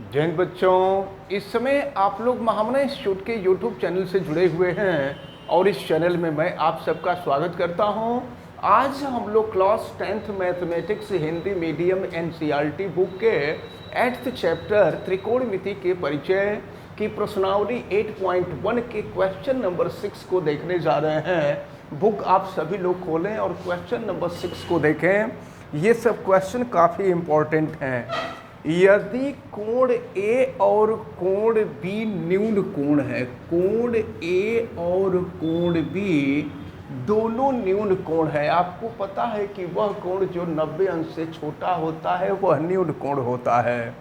जय हिंद बच्चों। इस समय आप लोग महामना इंस्टीट्यूट के यूट्यूब चैनल से जुड़े हुए हैं और इस चैनल में मैं आप सबका स्वागत करता हूं। आज हम लोग class 10th mathematics Hindi medium NCERT book के 8th चैप्टर त्रिकोणमिति के परिचय की प्रश्नावली 8.1 के क्वेश्चन नंबर 6 को देखने जा रहे हैं। बुक आप सभी लोग खोलें और क्वेश्चन नंबर 6 को देखें। ये सब क्वेश्चन काफ़ी इम्पोर्टेंट हैं। यदि कोण ए और कोण बी न्यून कोण है, कोण ए और कोण बी दोनों न्यून कोण है, आपको पता है कि वह कोण जो 90 अंश से छोटा होता है वह न्यून कोण होता है।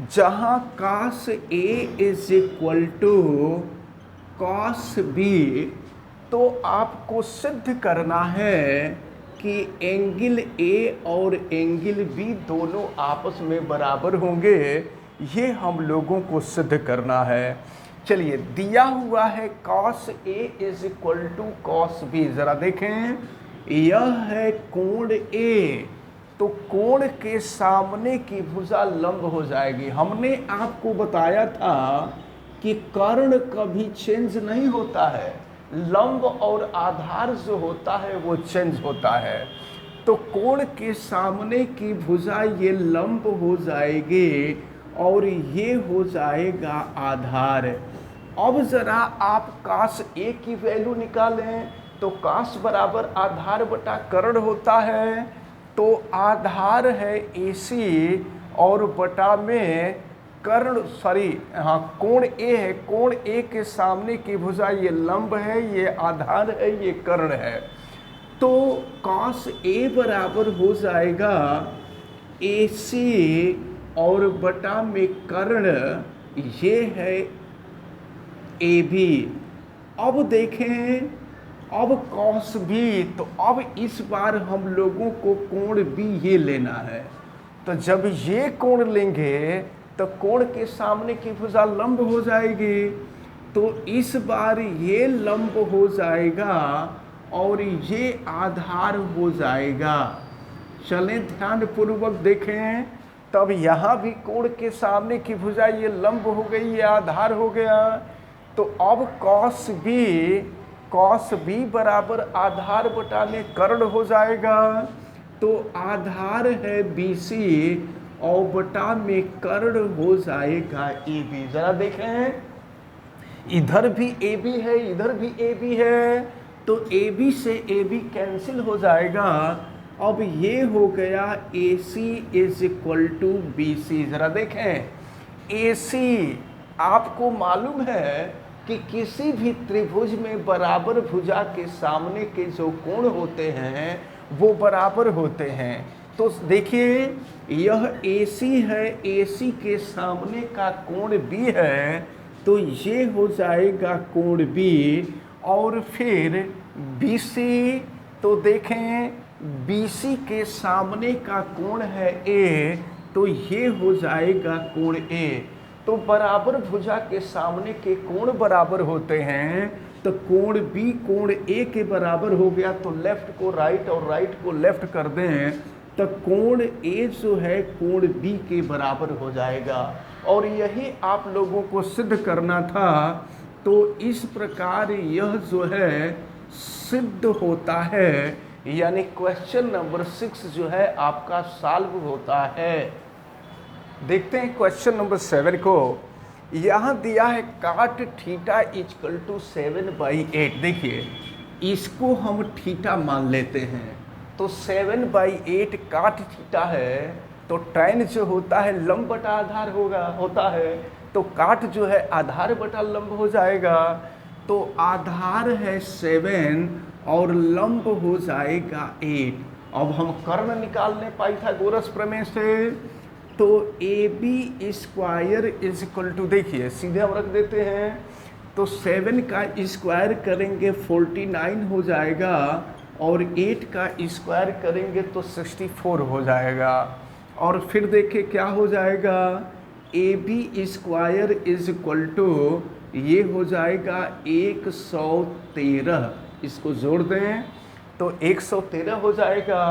जहाँ cos A is equal to cos B, तो आपको सिद्ध करना है कि एंगल A और एंगल B दोनों आपस में बराबर होंगे। ये हम लोगों को सिद्ध करना है। चलिए, दिया हुआ है cos A is equal to cos B। ज़रा देखें, यह है कोण A, तो कोण के सामने की भुजा लंब हो जाएगी। हमने आपको बताया था कि कर्ण कभी चेंज नहीं होता है, लंब और आधार जो होता है वो चेंज होता है। तो कोण के सामने की भुजा ये लंब हो जाएगी और ये हो जाएगा आधार। अब ज़रा आप cos A की वैल्यू निकालें, तो cos बराबर आधार बटा कर्ण होता है, तो आधार है AC और बटा में कर्ण, कोण A है। कोण A के सामने की भुजा ये लंब है, ये आधार है, ये कर्ण है। तो cos A बराबर हो जाएगा AC और बटा में कर्ण, ये है AB। अब देखें, अब cos B, तो अब इस बार हम लोगों को कोण B ये लेना है। तो जब ये कोण लेंगे तो कोण के सामने की भुजा लंब हो जाएगी, तो इस बार ये लंब हो जाएगा और ये आधार हो जाएगा। चलें ध्यान पूर्वक देखें, तब यहाँ भी कोण के सामने की भुजा ये लंब हो गई, ये आधार हो गया। तो अब cos B बराबर आधार बटा में कर्ण हो जाएगा, तो आधार है BC और बटा में कर्ण हो जाएगा AB। जरा देखें, इधर भी AB है, इधर भी AB है, तो AB से AB कैंसिल हो जाएगा। अब ये हो गया AC is equal to BC। जरा देखें, AC आपको मालूम है कि किसी भी त्रिभुज में बराबर भुजा के सामने के जो कोण होते हैं वो बराबर होते हैं। तो देखिए, यह AC है, AC के सामने का कोण B है, तो ये हो जाएगा कोण B। और फिर BC, तो देखें BC के सामने का कोण है A, तो ये हो जाएगा कोण A। तो बराबर भुजा के सामने के कोण बराबर होते हैं, तो कोण B कोण A के बराबर हो गया, तो लेफ्ट को राइट और राइट को लेफ्ट कर दें तो कोण A जो है कोण B के बराबर हो जाएगा। और यही आप लोगों को सिद्ध करना था। तो इस प्रकार यह जो है सिद्ध होता है, यानी क्वेश्चन नंबर 6 जो है आपका सॉल्व होता है। देखते हैं क्वेश्चन नंबर 7 को। यहाँ दिया है cot थीटा इक्वल टू 7/8। देखिए, इसको हम थीटा मान लेते हैं, तो 7/8 cot थीटा है, तो tan जो होता है लंब बटा आधार होता है, तो cot जो है आधार बटा लंब हो जाएगा। तो आधार है 7 और लंब हो जाएगा 8। अब हम कर्ण निकाल लें पाइथागोरस प्रमेय से, तो AB square is equal to, देखिए सीधे हम रख देते हैं, तो 7 का स्क्वायर करेंगे 49 हो जाएगा और 8 का स्क्वायर करेंगे तो 64 हो जाएगा। और फिर देखिए क्या हो जाएगा, AB square is equal to, ये हो जाएगा 113। इसको जोड़ दें तो 113 हो जाएगा।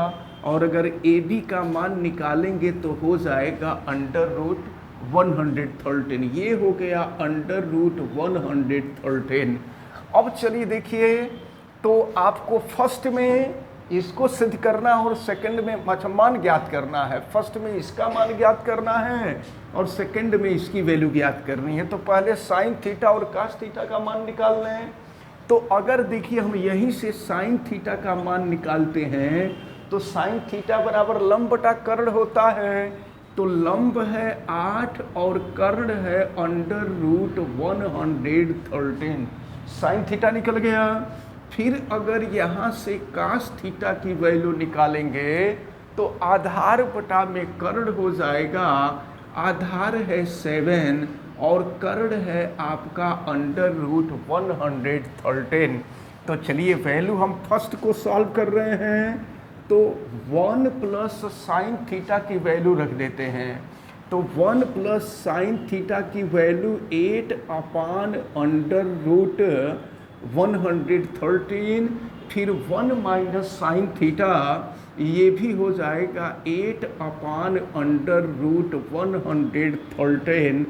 और अगर AB का मान निकालेंगे तो हो जाएगा अंडर रूट 113, ये हो गया अंडर रूट 113। अब चलिए देखिए, तो आपको फर्स्ट में इसको सिद्ध करना और सेकंड में मान ज्ञात करना है। फर्स्ट में इसका मान ज्ञात करना है और सेकंड में इसकी वैल्यू ज्ञात करनी है। तो पहले साइन थीटा और कास थीटा का मान निकाल लें। तो अगर देखिए हम यहीं से साइन थीटा का मान निकालते हैं तो साइन थीटा बराबर लंब बटा कर्ण होता है। तो लंब है 8 और कर्ण है अंडर रूट 113। साइन थीटा निकल गया। फिर अगर यहाँ से कास थीटा की वैल्यू निकालेंगे तो आधार बटा में कर्ण हो जाएगा। आधार है 7 और कर्ण है आपका अंडर रूट 113। तो चलिए वैल्यू हम फर्स्ट को सॉल्व कर रहे हैं। तो 1 प्लस साइन थीटा की वैल्यू रख देते हैं। तो 1 प्लस साइन थीटा की वैल्यू 8 अपान अंडर रूट 113। फिर 1 माइनस साइन थीटा, ये भी हो जाएगा 8 अपान अंडर रूट 113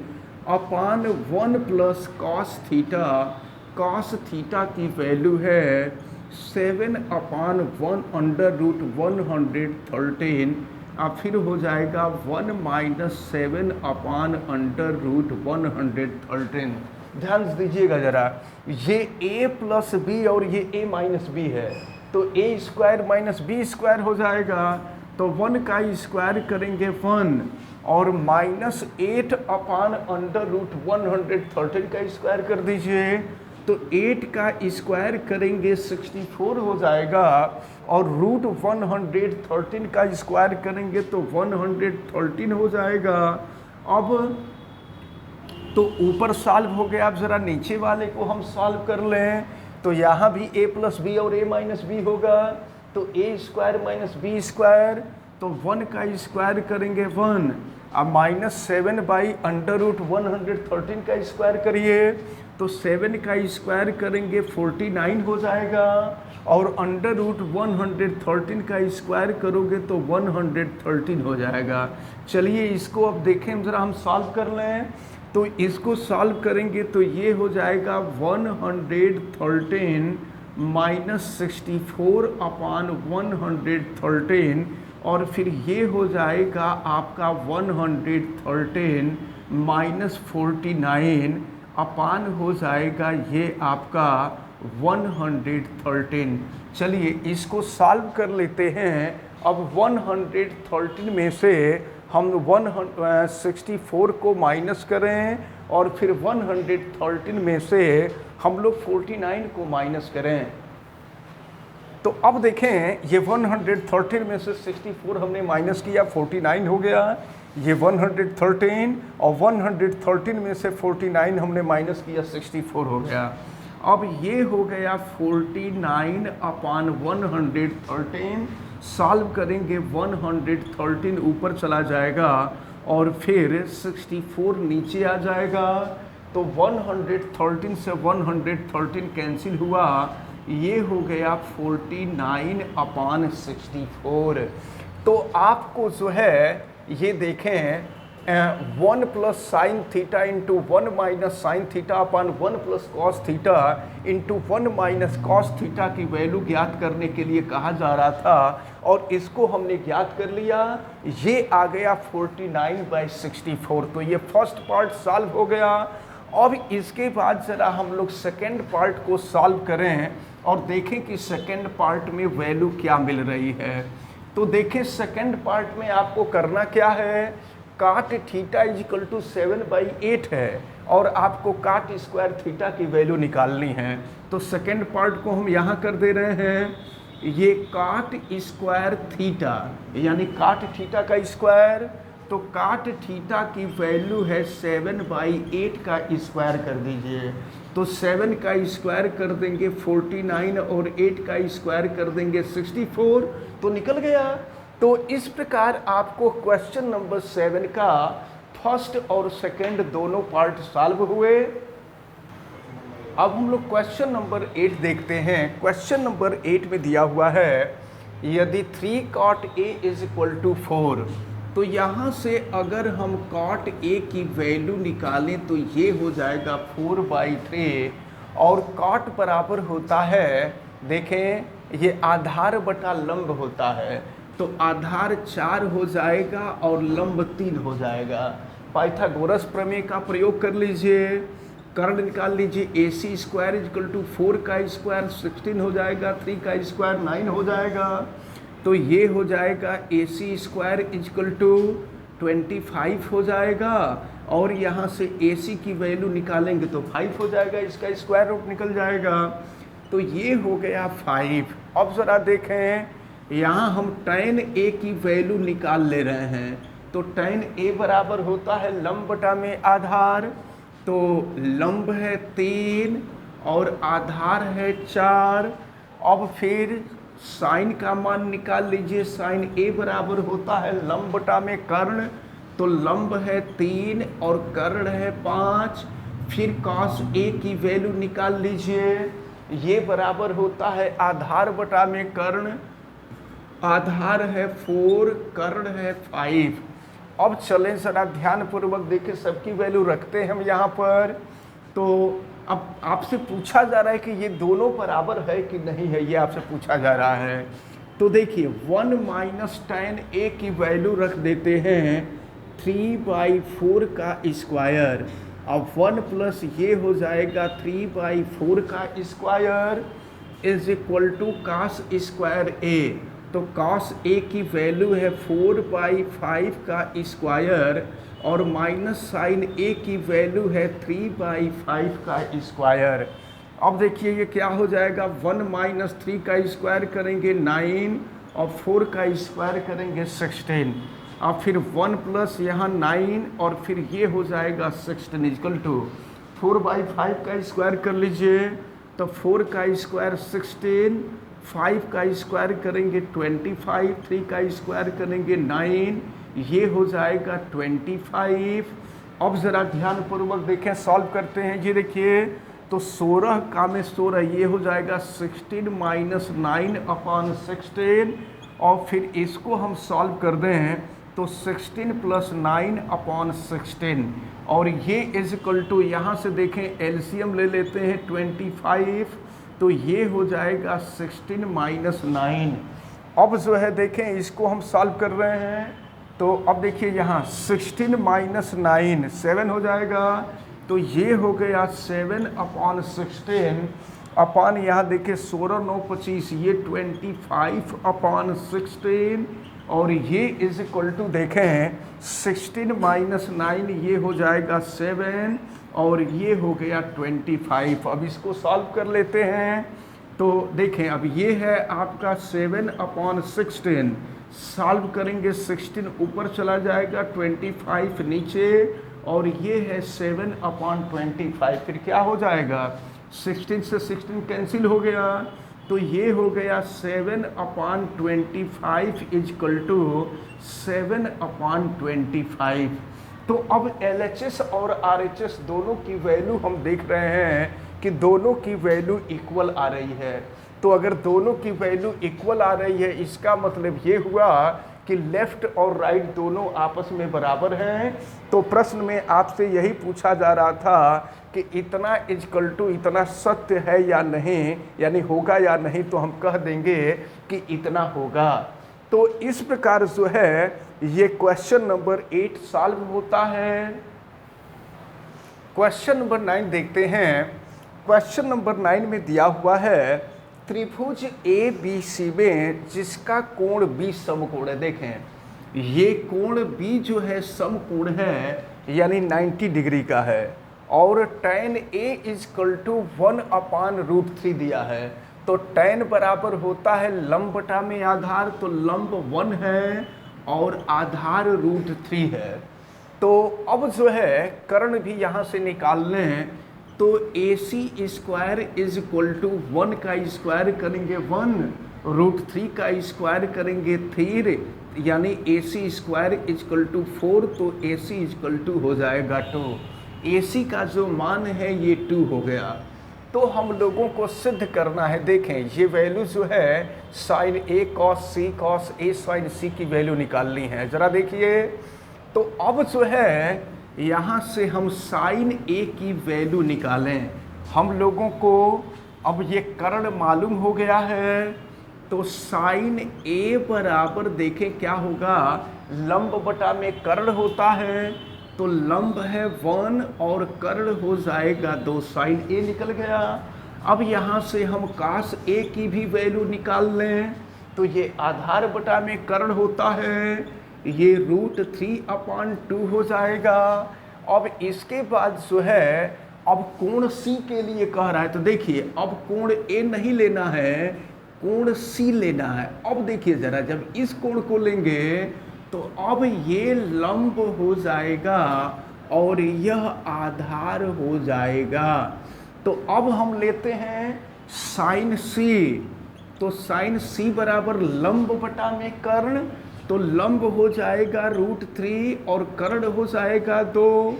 अपान 1 plus cos theta. Cos theta की वैल्यू है 7 अपान 1 अंडर रूट 113। अब फिर हो जाएगा 1 माइनस 7 अपान अंडर रूट 113। ध्यान दीजिएगा ज़रा, ये a प्लस बी और ये a माइनस बी है, तो a square minus B square हो जाएगा। तो 1 का स्क्वायर करेंगे 1 और माइनस 8 अपान अंडर रूट 113 का स्क्वायर कर दीजिए। तो 8 का स्क्वायर करेंगे 64 हो जाएगा और रूट 113 का स्क्वायर करेंगे तो 113 हो जाएगा। अब तो ऊपर सॉल्व हो गया। अब ज़रा नीचे वाले को हम सॉल्व कर लें। तो यहाँ भी a प्लस बी और a माइनस बी होगा। तो a square minus B square, तो 1 का स्क्वायर करेंगे 1। अब माइनस 7 बाई अंडर रूट 113 का स्क्वायर करिए। तो 7 का स्क्वायर करेंगे 49 हो जाएगा और अंडर रूट 113 का स्क्वायर करोगे तो 113 हो जाएगा। चलिए इसको अब देखें ज़रा, हम सॉल्व कर लें। तो इसको सॉल्व करेंगे तो ये हो जाएगा 113 माइनस 64 अपान 113 और फिर ये हो जाएगा आपका 113 माइनस 49 अपान हो जाएगा ये आपका 113। चलिए इसको सॉल्व कर लेते हैं। अब 113 में से हम 164 को माइनस करें और फिर 113 में से हम लोग 49 को माइनस करें। तो अब देखें, ये 113 में से 64 हमने माइनस किया, 49 हो गया। ये 113 और 113 में से 49 हमने माइनस किया, 64 हो गया। अब ये हो गया 49 अपान 113। सॉल्व करेंगे 113 ऊपर चला जाएगा और फिर 64 नीचे आ जाएगा। तो 113 से 113 कैंसिल हुआ, ये हो गया 49 अपान 64। तो आपको जो है ये देखें 1 plus sine theta into 1 minus sine theta upon 1 plus cos theta into 1 minus cos theta की वैल्यू ज्ञात करने के लिए कहा जा रहा था और इसको हमने ज्ञात कर लिया। ये आ गया 49/64। तो ये फर्स्ट पार्ट सॉल्व हो गया। अब इसके बाद ज़रा हम लोग सेकेंड पार्ट को सॉल्व करें और देखें कि सेकेंड पार्ट में वैल्यू क्या मिल रही है। तो देखें सेकेंड पार्ट में आपको करना क्या है, काट थीटा इज इक्वल टू 7/8 है और आपको काट स्क्वायर थीटा की वैल्यू निकालनी है। तो सेकेंड पार्ट को हम यहाँ कर दे रहे हैं, ये काट स्क्वायर थीटा यानी काट थीटा का स्क्वायर। तो काट थीटा की वैल्यू है 7/8 का स्क्वायर कर दीजिए। तो 7 का स्क्वायर कर देंगे 49 और 8 का स्क्वायर कर देंगे 64, तो निकल गया। तो इस प्रकार आपको क्वेश्चन नंबर 7 का फर्स्ट और सेकंड दोनों पार्ट सॉल्व हुए। अब हम लोग क्वेश्चन नंबर 8 देखते हैं। क्वेश्चन नंबर 8 में दिया हुआ है, यदि 3 cot A is equal to 4 तो यहाँ से अगर हम cot A की वैल्यू निकालें तो ये हो जाएगा 4/3 और cot बराबर होता है, देखें ये आधार बटा लंब होता है, तो आधार 4 हो जाएगा और लंब 3 हो जाएगा। पाइथागोरस प्रमेय का प्रयोग कर लीजिए, कर्ण निकाल लीजिए। AC स्क्वायर इजकल टू 4 का स्क्वायर 16 हो जाएगा, 3 का स्क्वायर 9 हो जाएगा, तो ये हो जाएगा AC स्क्वायर इजकल टू 25 हो जाएगा, और यहाँ से AC की वैल्यू निकालेंगे तो 5 हो जाएगा, इसका स्क्वायर रूट निकल जाएगा, तो ये हो गया 5। अब ज़रा देखें यहाँ हम tan A की वैल्यू निकाल ले रहे हैं, तो tan A बराबर होता है लंब बटा में आधार, तो लंब है 3 और आधार है 4। अब फिर साइन का मान निकाल लीजिए, साइन A बराबर होता है लंब बटा में कर्ण, तो लंब है 3 और कर्ण है 5। फिर cos A की वैल्यू निकाल लीजिए, ये बराबर होता है आधार बटा में कर्ण, आधार है 4, कर्ण है 5। अब चलें ज़रा ध्यानपूर्वक देखें, सबकी वैल्यू रखते हैं हम यहाँ पर। तो अब आपसे पूछा जा रहा है कि ये दोनों बराबर है कि नहीं है, ये आपसे पूछा जा रहा है। तो देखिए 1 माइनस tan A की वैल्यू रख देते हैं 3/4 का स्क्वायर, अब 1 प्लस ये हो जाएगा 3/4 का square is equal to cos square A। तो cos A की वैल्यू है 4/5 का स्क्वायर और माइनस साइन A की वैल्यू है 3/5 का स्क्वायर। अब देखिए ये क्या हो जाएगा, 1 माइनस 3 का स्क्वायर करेंगे 9 और 4 का स्क्वायर करेंगे 16। अब फिर 1 प्लस यहाँ 9 और फिर ये हो जाएगा 16 इक्वल टू 4/5 का स्क्वायर कर लीजिए, तो 4 का स्क्वायर 16, 5 का स्क्वायर करेंगे 25, 3 का स्क्वायर करेंगे 9, ये हो जाएगा 25। अब ज़रा ध्यानपूर्वक देखें, सॉल्व करते हैं। ये देखिए तो 16 का में 16, ये हो जाएगा 16 माइनस 9/16, और फिर इसको हम सॉल्व कर दें तो 16 प्लस 9/16, और ये इज इक्वल टू, यहाँ से देखें एलसीएम ले लेते हैं 25, तो ये हो जाएगा 16 माइनस 9। अब जो है देखें इसको हम सॉल्व कर रहे हैं, तो अब देखिए यहाँ 16 माइनस 9 7 हो जाएगा, तो ये हो गया 7/16 अपॉन यहाँ देखिए 16 9 25, ये 25/16, और ये इज इक्वल टू देखें 16 माइनस 9, ये हो जाएगा 7 और ये हो गया 25। अब इसको सॉल्व कर लेते हैं, तो देखें अब ये है आपका 7/16, सॉल्व करेंगे 16 ऊपर चला जाएगा, 25 नीचे, और ये है 7/25। फिर क्या हो जाएगा, 16 से 16 कैंसिल हो गया, तो ये हो गया 7/25 इजकल टू 7/25। तो अब LHS और RHS दोनों की वैल्यू हम देख रहे हैं कि दोनों की वैल्यू इक्वल आ रही है। तो अगर दोनों की वैल्यू इक्वल आ रही है, इसका मतलब ये हुआ कि लेफ्ट और राइट दोनों आपस में बराबर हैं। तो प्रश्न में आपसे यही पूछा जा रहा था कि इतना इजकल टू इतना सत्य है या नहीं, यानी होगा या नहीं, तो हम कह देंगे कि इतना होगा। तो इस प्रकार जो है ये क्वेश्चन नंबर 8 सॉल्व होता है। क्वेश्चन नंबर 9 देखते हैं। क्वेश्चन नंबर 9 में दिया हुआ है त्रिभुज ABC में जिसका कोण B समकोण है। देखें ये कोण B जो है समकोण है, यानी 90 डिग्री का है, और tan A इजकल टू 1/√3 दिया है। तो tan बराबर होता है लंब बटा में आधार, तो लंब 1 है और आधार √3 है। तो अब जो है कर्ण भी यहाँ से निकाल लें, तो AC square is equal to 1 का स्क्वायर करेंगे 1, √3 का स्क्वायर करेंगे 3, यानी AC स्क्वायर इजकल टू 4, तो AC इजकल टू हो जाएगा 2। AC का जो मान है ये 2 हो गया। तो हम लोगों को सिद्ध करना है। देखें ये वैल्यू जो है sign A cos A sign सी की वैल्यू निकालनी है। ज़रा देखिए, तो अब जो है यहाँ से हम साइन ए की वैल्यू निकालें। हम लोगों को अब ये कर्ण मालूम हो गया है, तो साइन ए बराबर देखें क्या होगा, लंब बटा में कर्ण होता है, तो लंब है 1 और कर्ण हो जाएगा 2, साइन ए निकल गया। अब यहाँ से हम कास ए की भी वैल्यू निकाल लें, तो ये आधार बटा में कर्ण होता है, ये √3/2 हो जाएगा। अब इसके बाद जो है अब कोण सी के लिए कह रहा है, तो देखिए अब कोण ए नहीं लेना है, कोण सी लेना है। अब देखिए ज़रा, जब इस कोण को लेंगे तो अब ये लंब हो जाएगा और यह आधार हो जाएगा। तो अब हम लेते हैं साइन सी, तो साइन सी बराबर लंब बटा में कर्ण, तो लंब हो जाएगा √3 और कर्ण हो जाएगा 2।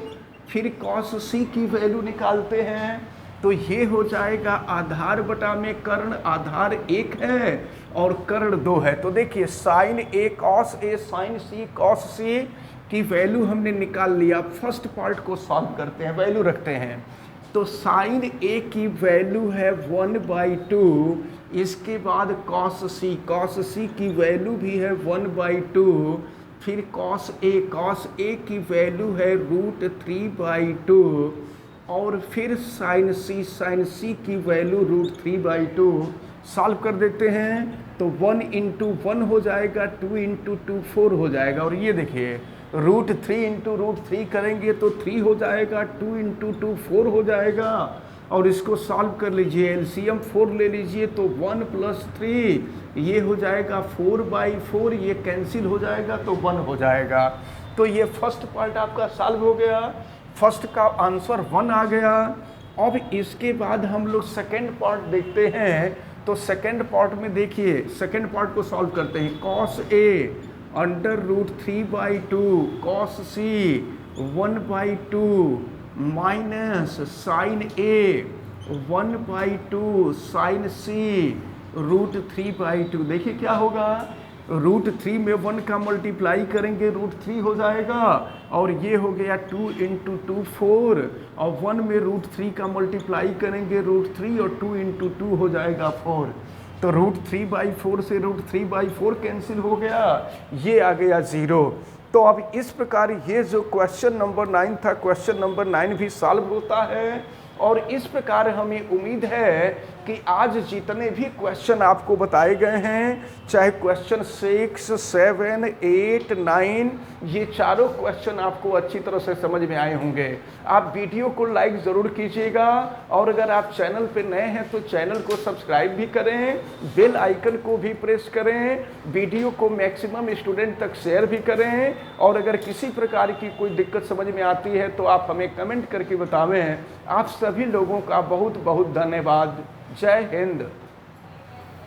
फिर कॉस सी की वैल्यू निकालते हैं, तो ये हो जाएगा आधार बटा में कर्ण, आधार 1 है और कर्ण 2 है। तो देखिए sign A cos A sign C cos सी की वैल्यू हमने निकाल लिया। फर्स्ट पार्ट को सॉल्व करते हैं, वैल्यू रखते हैं। तो साइन ए की वैल्यू है 1/2, इसके बाद कॉस सी की वैल्यू भी है 1/2, फिर कॉस ए की वैल्यू है √3/2 और फिर साइन सी की वैल्यू √3/2। सॉल्व कर देते हैं तो 1 × 1 हो जाएगा, 2 × 2 4 हो जाएगा। और ये देखिए √3 × √3 करेंगे तो 3 हो जाएगा, 2 × 2 4 हो जाएगा। और इसको सॉल्व कर लीजिए, एलसीएम 4 ले लीजिए, तो 1 + 3 ये हो जाएगा 4/4, ये कैंसिल हो जाएगा तो 1 हो जाएगा। तो ये फर्स्ट पार्ट आपका सॉल्व हो गया, फर्स्ट का आंसर 1 आ गया। अब इसके बाद हम लोग सेकेंड पार्ट देखते हैं। तो सेकेंड पार्ट में देखिए, सेकेंड पार्ट को सॉल्व करते हैं। Cos A √3/2 cos C 1/2 minus sign A 1/2 sign सी √3/2। देखिए क्या होगा, √3 में 1 का मल्टीप्लाई करेंगे √3 हो जाएगा, और ये हो गया 2 × 2 4, और 1 में √3 का मल्टीप्लाई करेंगे √3 और 2 × 2 हो जाएगा 4। तो √3/4 से √3/4 कैंसिल हो गया, ये आ गया 0। तो अब इस प्रकार ये जो क्वेश्चन नंबर 9 था, क्वेश्चन नंबर 9 भी सॉल्व होता है। और इस प्रकार हमें उम्मीद है कि आज जितने भी क्वेश्चन आपको बताए गए हैं, चाहे क्वेश्चन 6, 7, 8, 9, ये चारों क्वेश्चन आपको अच्छी तरह से समझ में आए होंगे। आप वीडियो को लाइक ज़रूर कीजिएगा, और अगर आप चैनल पे नए हैं तो चैनल को सब्सक्राइब भी करें, बेल आइकन को भी प्रेस करें, वीडियो को मैक्सिमम स्टूडेंट तक शेयर भी करें। और अगर किसी प्रकार की कोई दिक्कत समझ में आती है तो आप हमें कमेंट करके बतावें। आप सभी लोगों का बहुत बहुत धन्यवाद। जय हिंद।